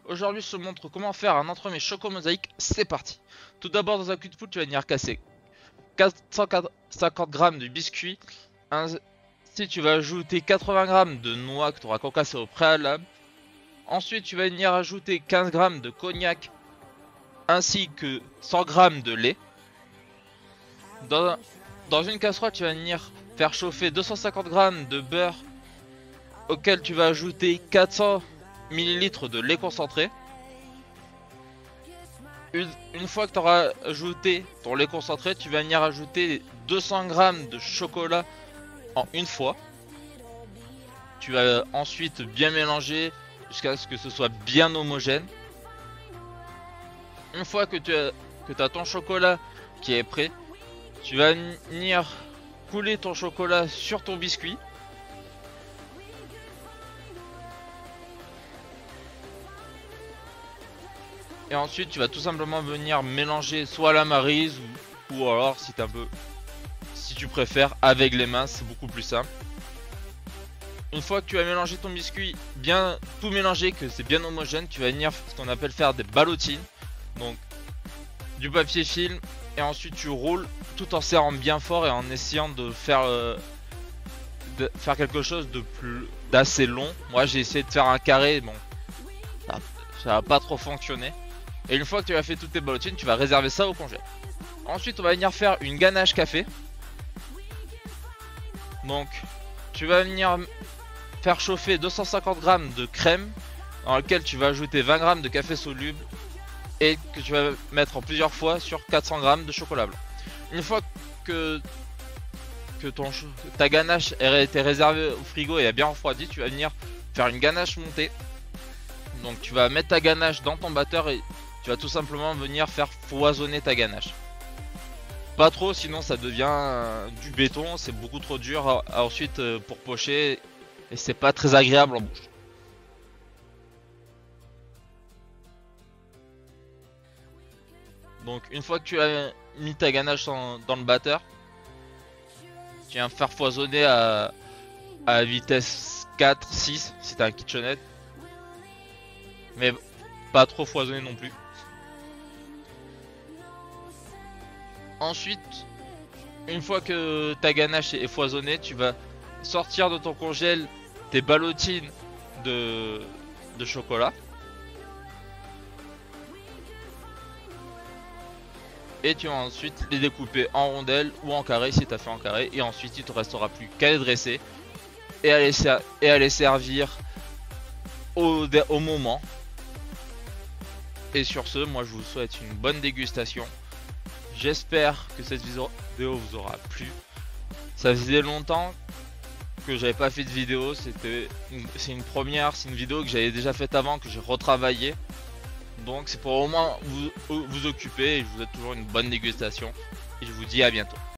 Aujourd'hui je te montre comment faire un entremets choco mosaïque, c'est parti. Tout d'abord dans un cul de poule tu vas venir casser 450 g de biscuits. Si tu vas ajouter 80 g de noix que tu auras concassé au préalable. Ensuite tu vas venir ajouter 15 g de cognac ainsi que 100 g de lait. Dans une casserole tu vas venir faire chauffer 250 g de beurre auquel tu vas ajouter 400 ml de lait concentré. Une fois que tu auras ajouté ton lait concentré, tu vas venir ajouter 200 g de chocolat en une fois. Tu vas ensuite bien mélanger jusqu'à ce que ce soit bien homogène. Une fois que tu as ton chocolat qui est prêt, tu vas venir couler ton chocolat sur ton biscuit. Et ensuite tu vas tout simplement venir mélanger soit à la maryse ou alors si tu préfères avec les mains, c'est beaucoup plus simple. Une fois que tu as mélangé ton biscuit, bien tout mélangé, que c'est bien homogène, tu vas venir ce qu'on appelle faire des ballotines. Donc du papier film et ensuite tu roules tout en serrant bien fort et en essayant de faire quelque chose d'assez long. Moi j'ai essayé de faire un carré, bon ça va pas trop fonctionner. Et une fois que tu as fait toutes tes ballotines, tu vas réserver ça au congèle. Ensuite on va venir faire une ganache café. Donc tu vas venir faire chauffer 250 g de crème dans laquelle tu vas ajouter 20 g de café soluble et que tu vas mettre en plusieurs fois sur 400 g de chocolat blanc. Une fois que ta ganache a été réservée au frigo et a bien refroidi, tu vas venir faire une ganache montée. Donc tu vas mettre ta ganache dans ton batteur et tu vas tout simplement venir faire foisonner ta ganache. Pas trop, sinon ça devient du béton, c'est beaucoup trop dur ensuite pour pocher et c'est pas très agréable en bouche. Donc une fois que tu as mis ta ganache dans le batteur, tu viens faire foisonner à vitesse 4-6 si t'as un kitchenette. Mais pas trop foisonner non plus. Ensuite, une fois que ta ganache est foisonnée, tu vas sortir de ton congèle tes ballotines de chocolat. Et tu vas ensuite les découper en rondelles ou en carré si tu as fait en carré. Et ensuite il te restera plus qu'à les dresser et à les servir au moment. Et sur ce, moi je vous souhaite une bonne dégustation. J'espère que cette vidéo vous aura plu. Ça faisait longtemps que j'avais pas fait de vidéo. C'est une première, c'est une vidéo que j'avais déjà faite avant, que j'ai retravaillé. Donc c'est pour au moins vous occuper et je vous souhaite toujours une bonne dégustation. Et je vous dis à bientôt.